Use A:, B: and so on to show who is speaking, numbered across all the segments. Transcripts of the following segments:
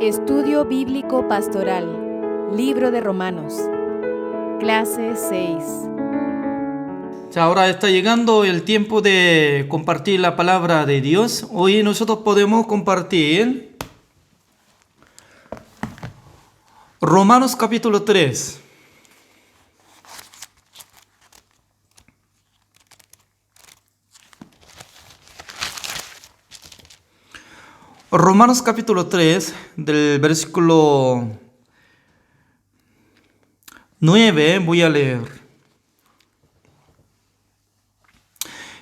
A: Estudio Bíblico Pastoral, Libro de Romanos, Clase 6.
B: Ahora está llegando el tiempo de compartir la palabra de Dios. Hoy nosotros podemos compartir Romanos capítulo 3. Romanos capítulo 3, del versículo 9, voy a leer.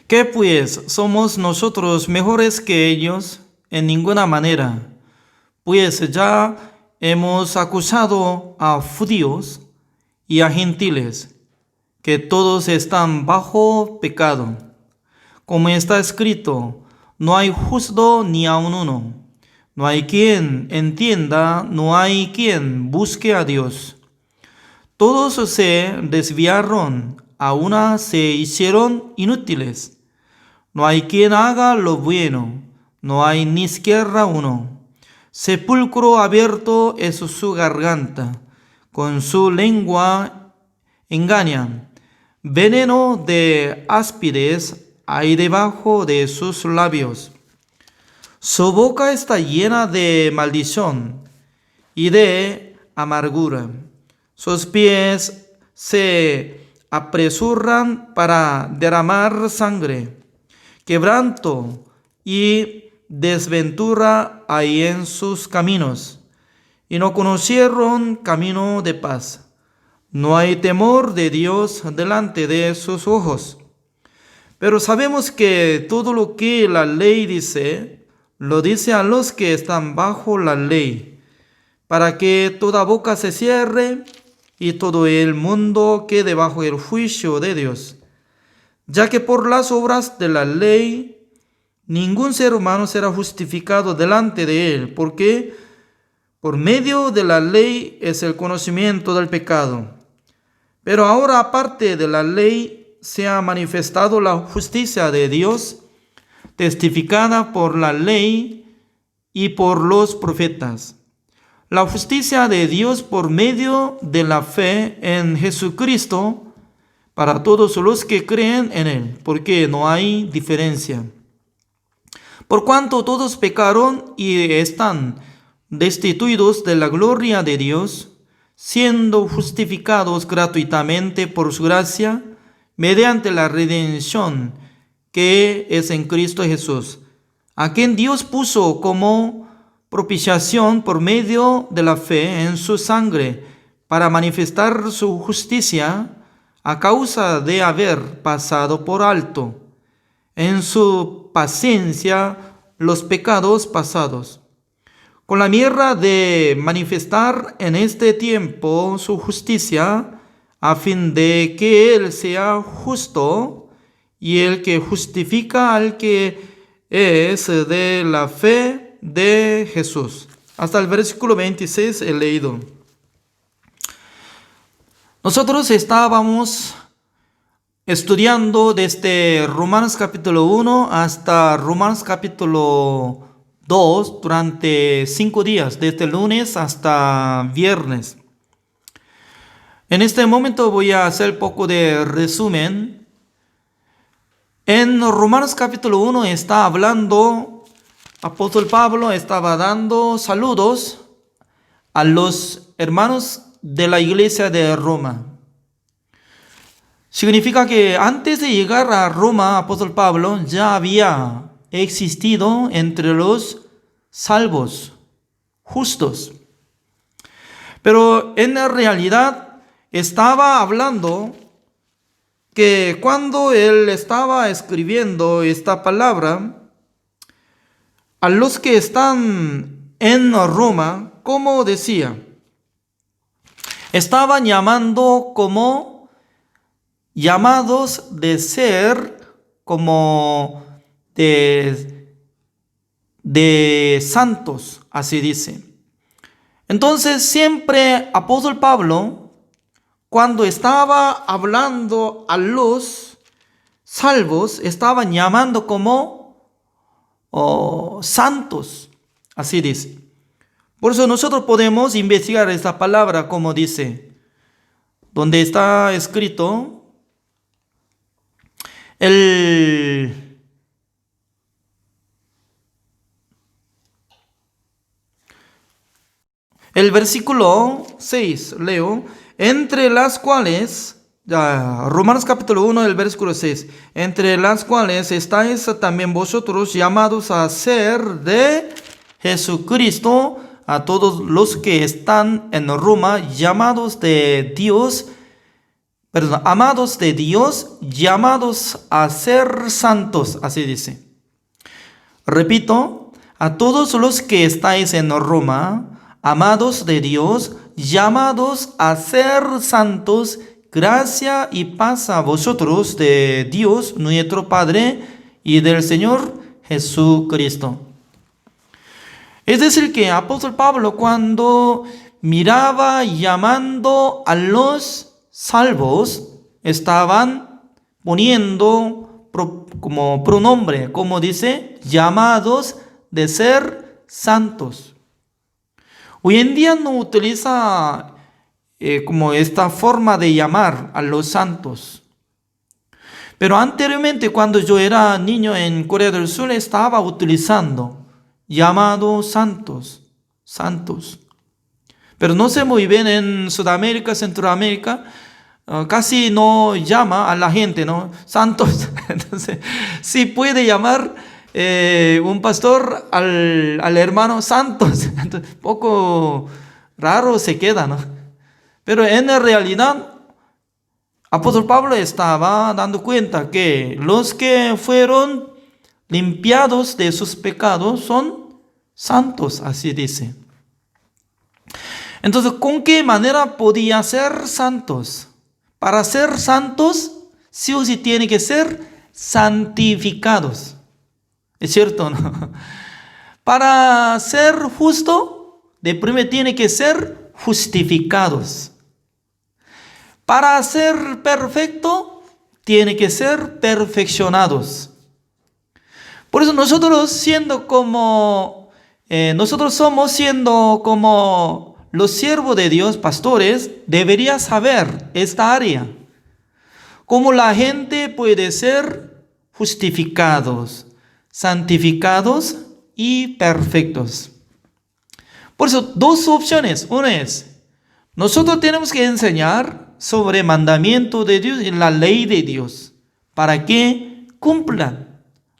B: ¿Qué pues? ¿Somos nosotros mejores que ellos? En ninguna manera. Pues ya hemos acusado a judíos y a gentiles, que todos están bajo pecado. Como está escrito, no hay justo ni aun uno. No hay quien entienda, no hay quien busque a Dios. Todos se desviaron, a una se hicieron inútiles. No hay quien haga lo bueno, no hay ni siquiera uno. Sepulcro abierto es su garganta, con su lengua engañan. Veneno de áspides hay debajo de sus labios. Su boca está llena de maldición y de amargura. Sus pies se apresuran para derramar sangre. Quebranto y desventura hay en sus caminos, y no conocieron camino de paz. No hay temor de Dios delante de sus ojos. Pero sabemos que todo lo que la ley dice, lo dice a los que están bajo la ley, para que toda boca se cierre y todo el mundo quede bajo el juicio de Dios. Ya que por las obras de la ley, ningún ser humano será justificado delante de él, porque por medio de la ley es el conocimiento del pecado. Pero ahora, aparte de la ley, se ha manifestado la justicia de Dios, testificada por la ley y por los profetas. La justicia de Dios por medio de la fe en Jesucristo, para todos los que creen en Él, porque no hay diferencia. Por cuanto todos pecaron y están destituidos de la gloria de Dios, siendo justificados gratuitamente por su gracia, mediante la redención que es en Cristo Jesús, a quien Dios puso como propiciación por medio de la fe en su sangre, para manifestar su justicia, a causa de haber pasado por alto en su paciencia los pecados pasados, con la mira de manifestar en este tiempo su justicia, a fin de que Él sea justo y el que justifica al que es de la fe de Jesús. Hasta el versículo 26 he leído. Nosotros estábamos estudiando desde Romanos capítulo 1 hasta Romanos capítulo 2 durante 5 días, desde lunes hasta viernes. En este momento voy a hacer un poco de resumen. En Romanos capítulo 1 está hablando, apóstol Pablo estaba dando saludos a los hermanos de la iglesia de Roma. Significa que antes de llegar a Roma, apóstol Pablo ya había existido entre los salvos, justos. Pero en realidad estaba hablando que cuando él estaba escribiendo esta palabra, a los que están en Roma, como decía, estaban llamando como llamados de ser como de santos, así dice. Entonces siempre apóstol Pablo, cuando estaba hablando a los salvos, estaban llamando como santos, así dice. Por eso nosotros podemos investigar esta palabra como dice, donde está escrito el versículo 6, leo, entre las cuales, Romanos capítulo 1, el versículo 6, entre las cuales estáis también vosotros llamados a ser de Jesucristo, a todos los que están en Roma, amados de Dios, llamados a ser santos, así dice. Repito, a todos los que estáis en Roma, amados de Dios, llamados a ser santos, gracia y paz a vosotros de Dios nuestro Padre y del Señor Jesucristo. Es decir que apóstol Pablo, cuando miraba llamando a los salvos, estaban poniendo como pronombre, como dice, llamados de ser santos. Hoy en día no utiliza como esta forma de llamar a los santos. Pero anteriormente, cuando yo era niño en Corea del Sur, estaba utilizando llamados santos. Pero no sé muy bien en Sudamérica, Centroamérica, casi no llama a la gente, ¿no? Santos. Entonces, sí puede llamar un pastor al hermano santos. Entonces, poco raro se queda, ¿no? Pero en realidad, apóstol Pablo estaba dando cuenta que los que fueron limpiados de sus pecados son santos, así dice. Entonces, ¿con qué manera podía ser santos? Para ser santos, sí o sí tiene que ser santificados. ¿Es cierto o no? Para ser justo, de primero tiene que ser justificados. Para ser perfecto, tiene que ser perfeccionados. Por eso nosotros somos siendo como los siervos de Dios, pastores, debería saber esta área. Cómo la gente puede ser justificados, santificados y perfectos. Por eso, dos opciones. Una es, nosotros tenemos que enseñar sobre el mandamiento de Dios y la ley de Dios para que cumplan.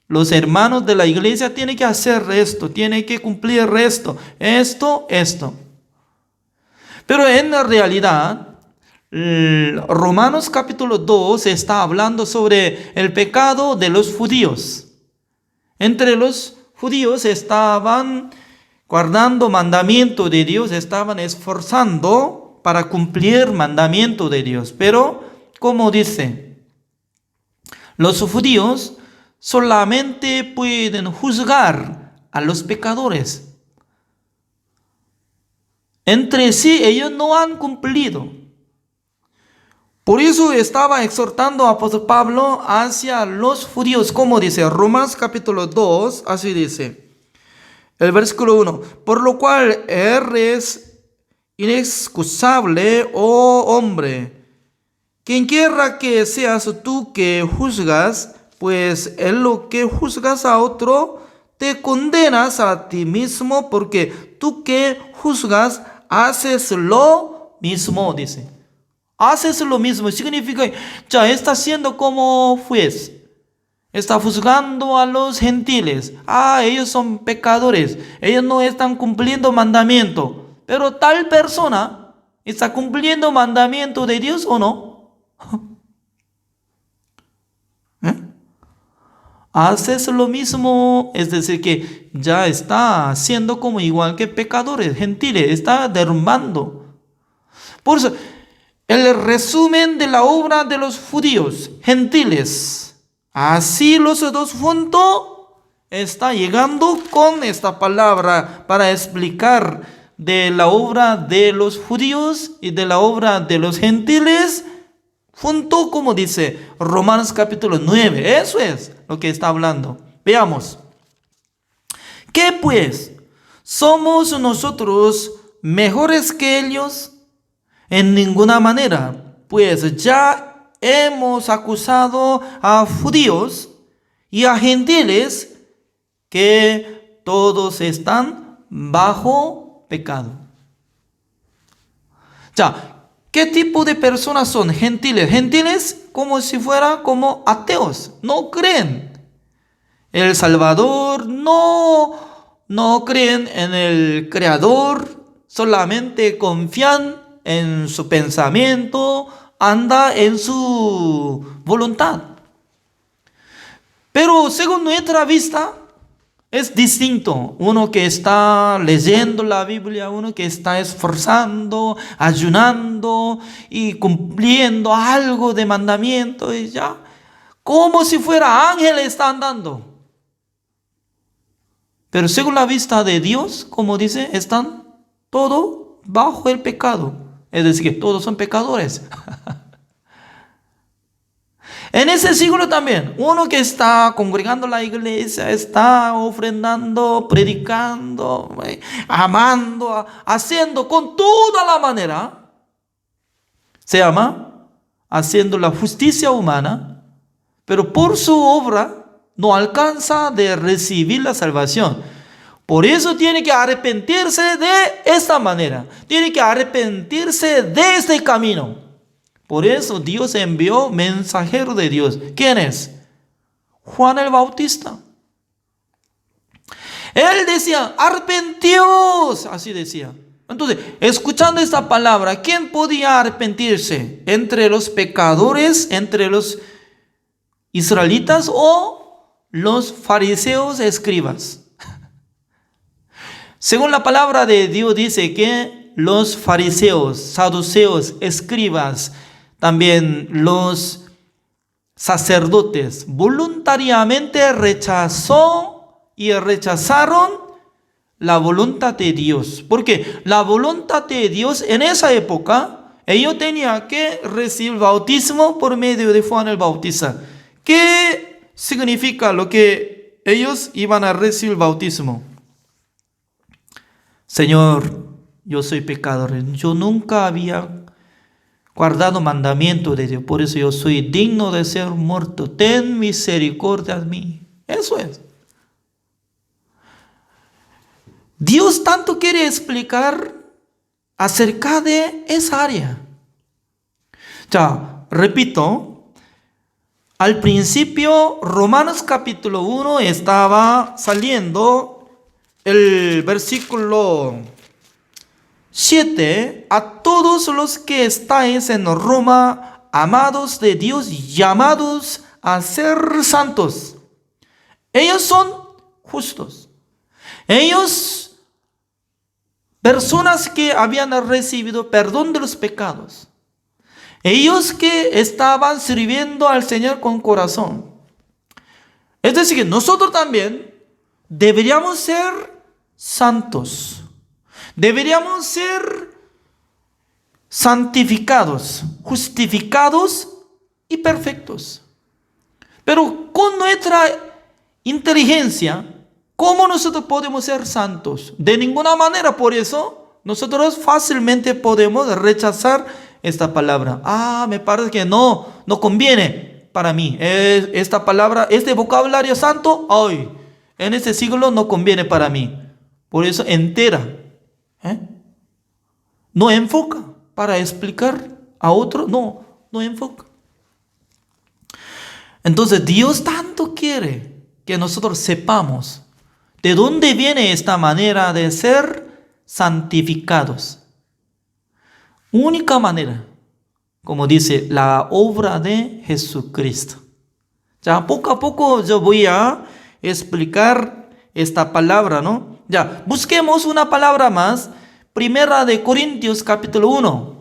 B: Los hermanos de la iglesia tienen que hacer esto, tienen que cumplir esto. Pero en la realidad, Romanos capítulo 2 está hablando sobre el pecado de los judíos. Entre los judíos estaban guardando mandamiento de Dios, estaban esforzando para cumplir mandamiento de Dios. Pero, como dice, los judíos solamente pueden juzgar a los pecadores. Entre sí ellos no han cumplido. Por eso estaba exhortando a apóstol Pablo hacia los judíos, como dice Romanos capítulo 2, así dice. El versículo 1. Por lo cual eres inexcusable, oh hombre, quien quiera que seas tú que juzgas, pues en lo que juzgas a otro, te condenas a ti mismo, porque tú que juzgas, haces lo mismo, dice. Haces lo mismo, significa, ya está siendo como juez. Está juzgando a los gentiles. Ellos son pecadores. Ellos no están cumpliendo mandamiento. Pero tal persona está cumpliendo mandamiento de Dios o no. Haces lo mismo, es decir, que ya está siendo como igual que pecadores, gentiles, está derrumbando. Por eso, el resumen de la obra de los judíos, gentiles, así los dos juntos, está llegando con esta palabra para explicar de la obra de los judíos y de la obra de los gentiles, junto, como dice Romanos capítulo 9. Eso es lo que está hablando. Veamos. ¿Qué pues? ¿Somos nosotros mejores que ellos? En ninguna manera, pues ya hemos acusado a judíos y a gentiles que todos están bajo pecado. Ya, ¿qué tipo de personas son gentiles? Gentiles como si fuera como ateos, no creen el Salvador, no creen en el Creador, solamente confían en su pensamiento, anda en su voluntad. Pero según nuestra vista, es distinto. Uno que está leyendo la Biblia, uno que está esforzando, ayunando y cumpliendo algo de mandamiento y ya, como si fuera ángel está andando. Pero según la vista de Dios, como dice, están todos bajo el pecado. Es decir, que todos son pecadores. En ese siglo también, uno que está congregando la iglesia, está ofrendando, predicando, amando, haciendo con toda la manera, se llama haciendo la justicia humana, pero por su obra no alcanza de recibir la salvación. Por eso tiene que arrepentirse de esta manera, tiene que arrepentirse de este camino. Por eso Dios envió mensajero de Dios. ¿Quién es? Juan el Bautista. Él decía, arrepentíos, así decía. Entonces, escuchando esta palabra, ¿quién podía arrepentirse? ¿Entre los pecadores, entre los israelitas o los fariseos escribas? Según la palabra de Dios dice que los fariseos, saduceos, escribas, también los sacerdotes voluntariamente rechazaron la voluntad de Dios. Porque la voluntad de Dios en esa época, ellos tenían que recibir bautismo por medio de Juan el Bautista. ¿Qué significa lo que ellos iban a recibir bautismo? Señor, yo soy pecador, yo nunca había guardado mandamiento de Dios, por eso yo soy digno de ser muerto. Ten misericordia de mí. Eso es. Dios tanto quiere explicar acerca de esa área. Ya, repito, al principio Romanos capítulo 1 estaba saliendo el versículo 7, a todos los que estáis en Roma, amados de Dios, llamados a ser santos. Ellos son justos. Ellos, personas que habían recibido perdón de los pecados. Ellos que estaban sirviendo al Señor con corazón. Es decir, que nosotros también deberíamos ser santos. Deberíamos ser santificados, justificados y perfectos. Pero con nuestra inteligencia, ¿cómo nosotros podemos ser santos? De ninguna manera. Por eso nosotros fácilmente podemos rechazar esta palabra. Me parece que no conviene para mí. Esta palabra, este vocabulario santo, hoy, en este siglo no conviene para mí. Por eso entera. No enfoca para explicar a otro, no enfoca. Entonces Dios tanto quiere que nosotros sepamos de dónde viene esta manera de ser santificados. Única manera, como dice, la obra de Jesucristo. Ya poco a poco yo voy a explicar esta palabra, ¿no? Ya, busquemos una palabra más. Primera de Corintios capítulo 1.